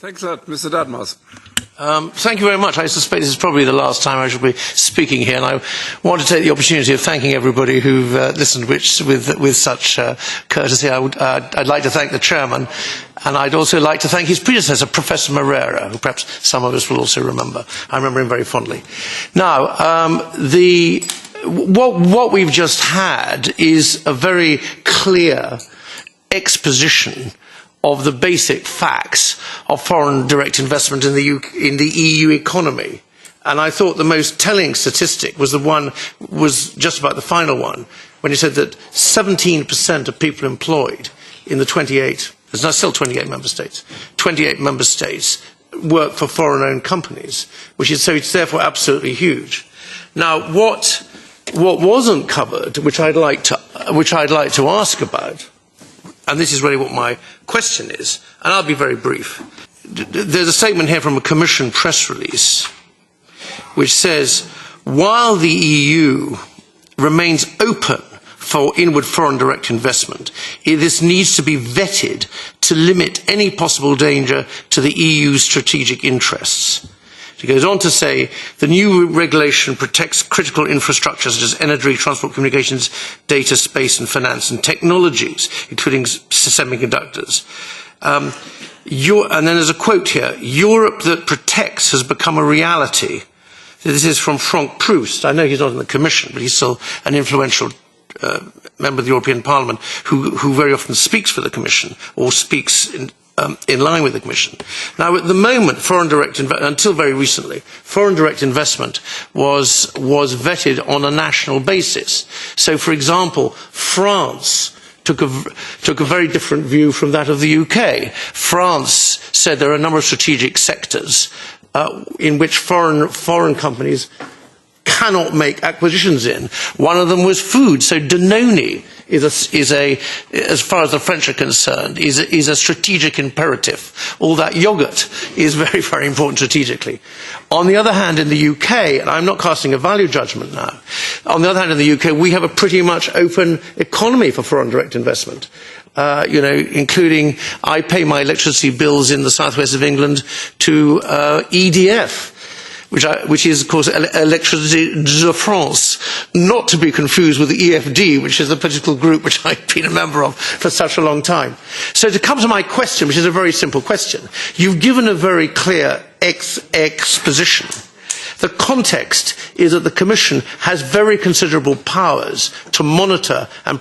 Thanks a lot, Mr. Dartmouth. Thank you very much. I suspect this is probably the last time I shall be speaking here, and I want to take the opportunity of thanking everybody who've listened with such courtesy. I'd like to thank the chairman, and I'd also like to thank his predecessor, Professor Moreira, who perhaps some of us will also remember. I remember him very fondly. Now, what we've just had is a very clear exposition of the basic facts of foreign direct investment in the EU economy. And I thought the most telling statistic was just about the final one, when he said that 17% of people employed in the 28, there's now still 28 member states, 28 member states work for foreign-owned companies, so it's therefore absolutely huge. Now, what wasn't covered, which I'd like to ask about, and this is really what my question is, and I'll be very brief. There's a statement here from a Commission press release which says, while the EU remains open for inward foreign direct investment, this needs to be vetted to limit any possible danger to the EU's strategic interests. It goes on to say, the new regulation protects critical infrastructures such as energy, transport, communications, data, space and finance, and technologies, including semiconductors. And then there's a quote here, Europe that protects has become a reality. This is from Frank Proust. I know he's not in the Commission, but he's still an influential member of the European Parliament who very often speaks for the Commission or speaks in line with the Commission. Now, at the moment, until very recently, foreign direct investment was vetted on a national basis. So, for example, France took a very different view from that of the UK. France said there are a number of strategic sectors in which foreign companies cannot make acquisitions in. One of them was food. So Danone is as far as the French are concerned, is a strategic imperative. All that yogurt is very, very important strategically. On the other hand, in the UK, and I'm not casting a value judgment now, on the other hand, in the UK, we have a pretty much open economy for foreign direct investment. Including I pay my electricity bills in the southwest of England to EDF. Which is, of course, Electricité de France, not to be confused with the EFD, which is a political group which I've been a member of for such a long time. So to come to my question, which is a very simple question, you've given a very clear exposition. The context is that the Commission has very considerable powers to monitor and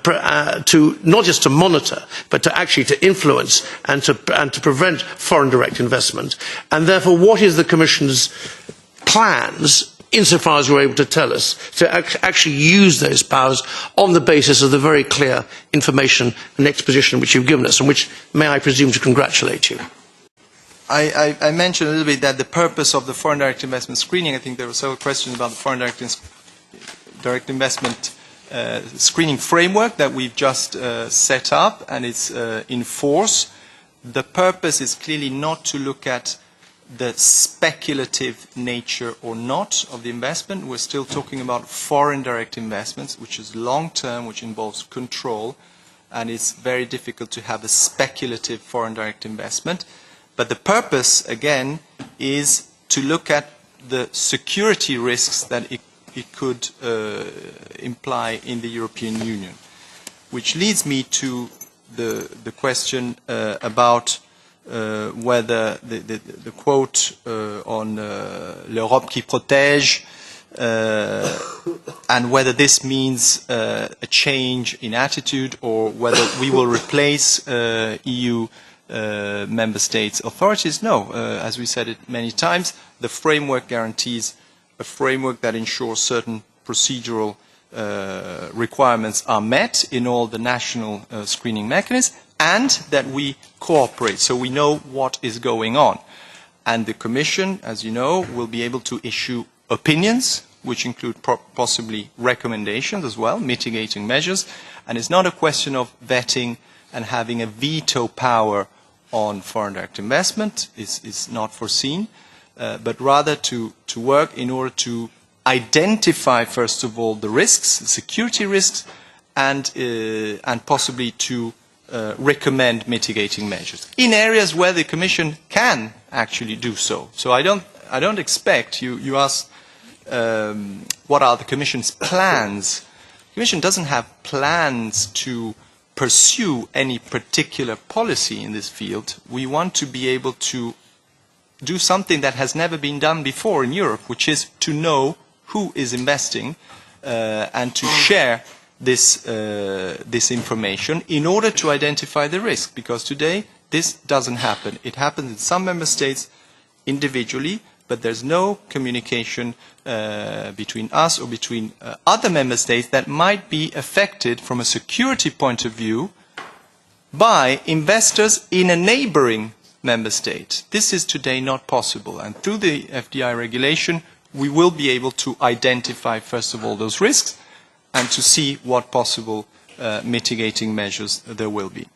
not just to monitor, but to influence and to prevent foreign direct investment. And therefore, what is the Commission's plans, insofar as you're able to tell us, to actually use those powers on the basis of the very clear information and exposition which you've given us, and which, may I presume, to congratulate you? I mentioned a little bit that the purpose of the foreign direct investment screening, I think there were several questions about the foreign direct investment screening framework that we've just set up, and it's in force. The purpose is clearly not to look at the speculative nature or not of the investment. We're still talking about foreign direct investments, which is long-term, which involves control, and it's very difficult to have a speculative foreign direct investment. But the purpose, again, is to look at the security risks that it could imply in the European Union. Which leads me to the question about whether the quote on l'Europe qui protège and whether this means a change in attitude or whether we will replace EU member states' authorities. No, as we said it many times, the framework guarantees a framework that ensures certain procedural requirements are met in all the national screening mechanisms, and that we cooperate, so we know what is going on. And the Commission, as you know, will be able to issue opinions, which include possibly recommendations as well, mitigating measures. And it's not a question of vetting and having a veto power on foreign direct investment. It's not foreseen, but rather to work in order to identify, first of all, the risks, the security risks, and possibly to recommend mitigating measures in areas where the Commission can actually do so. So I don't expect, you ask what are the Commission's plans. The Commission doesn't have plans to pursue any particular policy in this field. We want to be able to do something that has never been done before in Europe, which is to know who is investing and to share this information in order to identify the risk. Because today this doesn't happen. It happens in some member states individually, but there's no communication between us or between other member states that might be affected from a security point of view by investors in a neighboring member state. This is today not possible, and through the FDI regulation we will be able to identify first of all those risks and to see what possible mitigating measures there will be.